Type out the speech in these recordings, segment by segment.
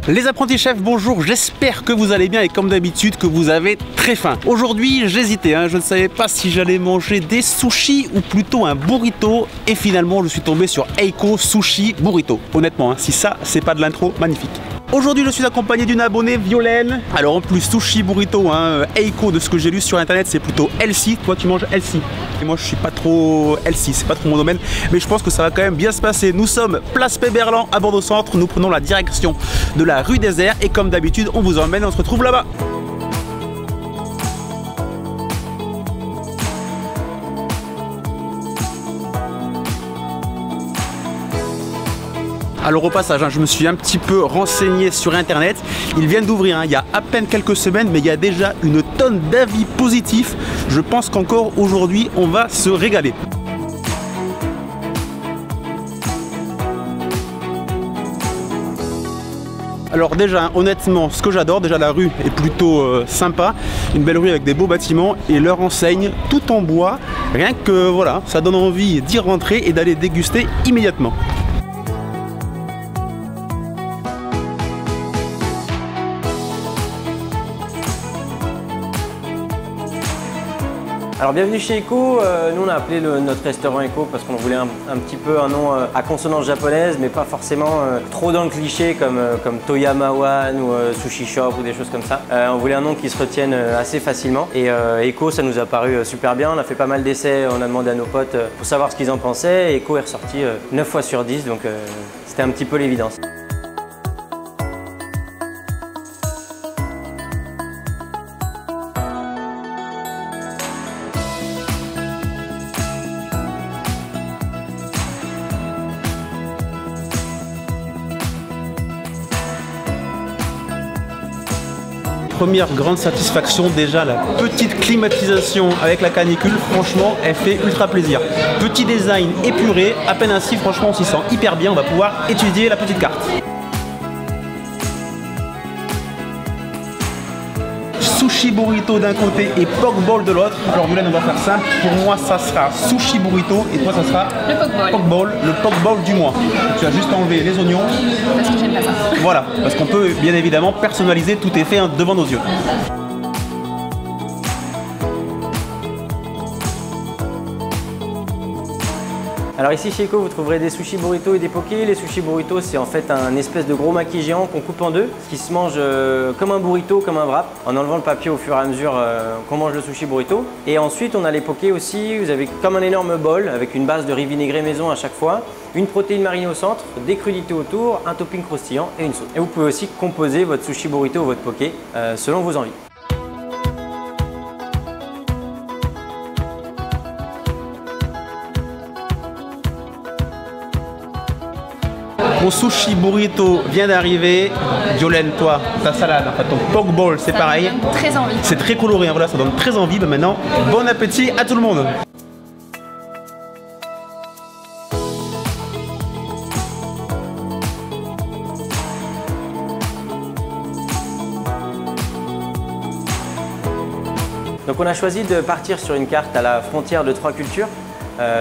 Les apprentis chefs, bonjour, j'espère que vous allez bien et comme d'habitude que vous avez très faim. Aujourd'hui j'hésitais, je ne savais pas si j'allais manger des sushis ou plutôt un burrito et finalement je suis tombé sur Eiko Sushi Burrito. Honnêtement, si ça c'est pas de l'intro, magnifique. Aujourd'hui je suis accompagné d'une abonnée, Violaine. Alors en plus sushi burrito, Eiko de ce que j'ai lu sur internet c'est plutôt healthy. Toi tu manges healthy. Et moi je suis pas trop healthy, c'est pas trop mon domaine. Mais je pense que ça va quand même bien se passer. Nous sommes place Péberlan à Bordeaux Centre. Nous prenons la direction de la rue des Airs. Et comme d'habitude on vous emmène, on se retrouve là-bas. Alors au passage, je me suis un petit peu renseigné sur internet. Ils viennent d'ouvrir, il y a à peine quelques semaines, mais il y a déjà une tonne d'avis positifs. Je pense qu'encore aujourd'hui, on va se régaler. Alors déjà, honnêtement, ce que j'adore, déjà la rue est plutôt sympa. Une belle rue avec des beaux bâtiments et leur enseigne tout en bois. Rien que voilà, ça donne envie d'y rentrer et d'aller déguster immédiatement. Alors bienvenue chez Eiko. Nous on a appelé notre restaurant Eiko parce qu'on voulait un petit peu un nom à consonance japonaise mais pas forcément trop dans le cliché comme Toyamawan ou Sushi Shop ou des choses comme ça. On voulait un nom qui se retienne assez facilement et Eiko ça nous a paru super bien. On a fait pas mal d'essais, on a demandé à nos potes pour savoir ce qu'ils en pensaient et Eiko est ressorti 9 fois sur 10 donc c'était un petit peu l'évidence. Première grande satisfaction, déjà la petite climatisation avec la canicule, franchement elle fait ultra plaisir. Petit design épuré, à peine ainsi franchement on s'y sent hyper bien, on va pouvoir étudier la petite carte. Sushi burrito d'un côté et poke bowl de l'autre. Alors Violaine, on va faire simple. Pour moi ça sera sushi burrito et toi ça sera le poke bowl du mois. Tu as juste enlevé les oignons. Parce que j'aime pas ça. Voilà, parce qu'on peut bien évidemment personnaliser, tout est fait devant nos yeux. Alors ici chez Eiko vous trouverez des sushis burrito et des pokés. Les sushis burrito c'est en fait un espèce de gros maquis géant qu'on coupe en deux, qui se mange comme un burrito, comme un wrap, en enlevant le papier au fur et à mesure qu'on mange le sushi burrito. Et ensuite on a les pokés aussi, vous avez comme un énorme bol avec une base de riz vinaigré maison à chaque fois, une protéine marinée au centre, des crudités autour, un topping croustillant et une sauce. Et vous pouvez aussi composer votre sushi burrito ou votre poké selon vos envies. Mon sushi burrito vient d'arriver. Violaine, toi, ta salade, enfin ton poke bowl, c'est pareil. Très envie. C'est très coloré, voilà, ça donne très envie. Mais maintenant, bon appétit à tout le monde. Donc on a choisi de partir sur une carte à la frontière de trois cultures,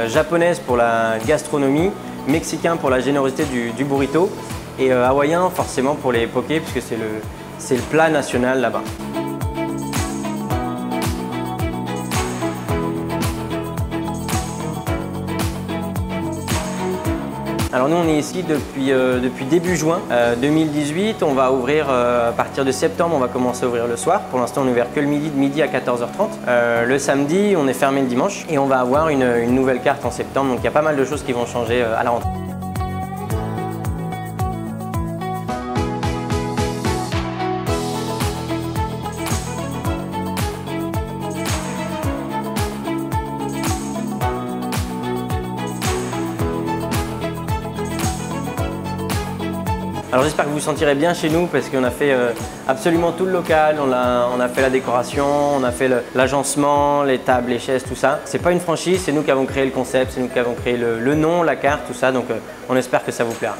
japonaise pour la gastronomie, mexicain pour la générosité du burrito et hawaïen forcément pour les pokés puisque c'est le plat national là-bas. Alors nous on est ici depuis début juin 2018, on va ouvrir à partir de septembre, on va commencer à ouvrir le soir. Pour l'instant on est ouvert que le midi, de midi à 14h30. Le samedi on est fermé le dimanche et on va avoir une nouvelle carte en septembre, donc il y a pas mal de choses qui vont changer à la rentrée. Alors j'espère que vous vous sentirez bien chez nous parce qu'on a fait absolument tout le local, on a fait la décoration, on a fait l'agencement, les tables, les chaises, tout ça. C'est pas une franchise, c'est nous qui avons créé le concept, c'est nous qui avons créé le nom, la carte, tout ça, donc on espère que ça vous plaira.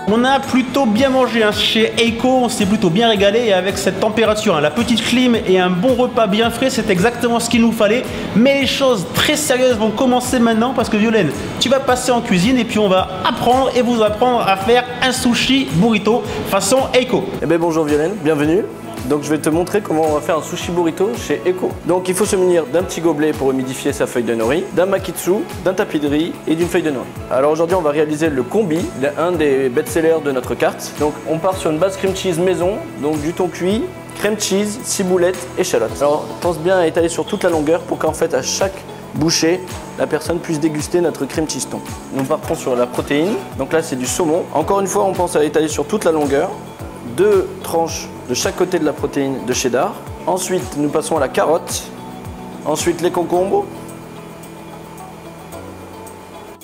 On a plutôt bien mangé hein. Chez Eiko, on s'est plutôt bien régalé et avec cette température, hein, la petite clim et un bon repas bien frais, c'est exactement ce qu'il nous fallait. Mais les choses très sérieuses vont commencer maintenant parce que Violaine, tu vas passer en cuisine et puis on va apprendre et vous apprendre à faire un sushi burrito façon Eiko. Eh bien bonjour Violaine, bienvenue. Donc je vais te montrer comment on va faire un sushi burrito chez Eiko. Donc il faut se munir d'un petit gobelet pour humidifier sa feuille de nori, d'un makitsu, d'un tapis de riz et d'une feuille de nori. Alors aujourd'hui on va réaliser le combi, un des best-sellers de notre carte. Donc on part sur une base cream cheese maison, donc du thon cuit, crème cheese, ciboulette, échalote. Alors pense bien à étaler sur toute la longueur pour qu'en fait à chaque bouchée, la personne puisse déguster notre crème cheese thon. Nous partons sur la protéine, donc là c'est du saumon. Encore une fois on pense à étaler sur toute la longueur. 2 tranches de chaque côté de la protéine de cheddar. Ensuite, nous passons à la carotte. Ensuite, les concombres.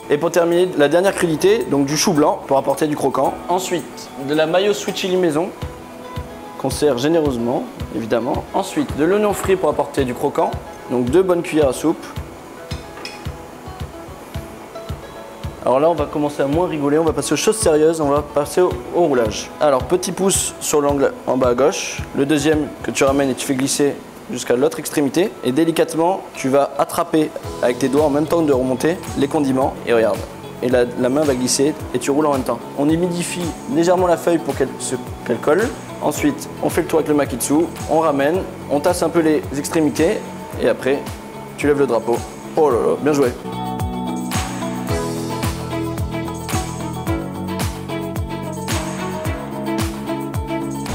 Et pour terminer, la dernière crudité, donc du chou blanc pour apporter du croquant. Ensuite, de la mayo sweet chili maison qu'on sert généreusement, évidemment. Ensuite, de l'oignon frit pour apporter du croquant. Donc 2 bonnes cuillères à soupe. Alors là, on va commencer à moins rigoler, on va passer aux choses sérieuses, on va passer au roulage. Alors, petit pouce sur l'angle en bas à gauche, le deuxième que tu ramènes et tu fais glisser jusqu'à l'autre extrémité. Et délicatement, tu vas attraper avec tes doigts en même temps de remonter les condiments. Et regarde, et la main va glisser et tu roules en même temps. On humidifie légèrement la feuille pour qu'elle colle. Ensuite, on fait le tour avec le makitsu, on ramène, on tasse un peu les extrémités et après, tu lèves le drapeau. Oh là là, bien joué!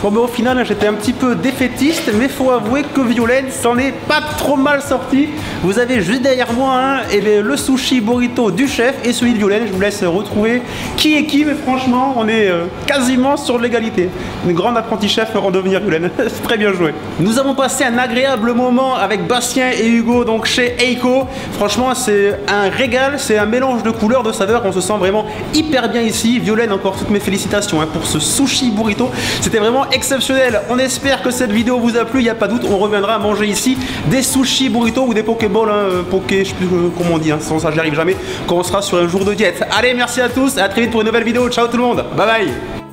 Bon mais au final j'étais un petit peu défaitiste, mais faut avouer que Violaine s'en est pas trop mal sorti. Vous avez juste derrière moi hein, et le sushi burrito du chef et celui de Violaine. Je vous laisse retrouver qui est qui, mais franchement on est quasiment sur l'égalité. Une grande apprentie chef en devenir Violaine, c'est très bien joué. Nous avons passé un agréable moment avec Bastien et Hugo donc chez Eiko. Franchement c'est un régal, c'est un mélange de couleurs, de saveurs, on se sent vraiment hyper bien ici. Violaine, encore toutes mes félicitations hein, pour ce sushi burrito, c'était vraiment exceptionnel. On espère que cette vidéo vous a plu, il n'y a pas de doute, on reviendra manger ici des sushis burritos ou des pokéballs, hein, poké, je sais plus comment on dit, hein, sans ça j'y arrive jamais, quand on sera sur un jour de diète. Allez, merci à tous, à très vite pour une nouvelle vidéo, ciao tout le monde, bye bye.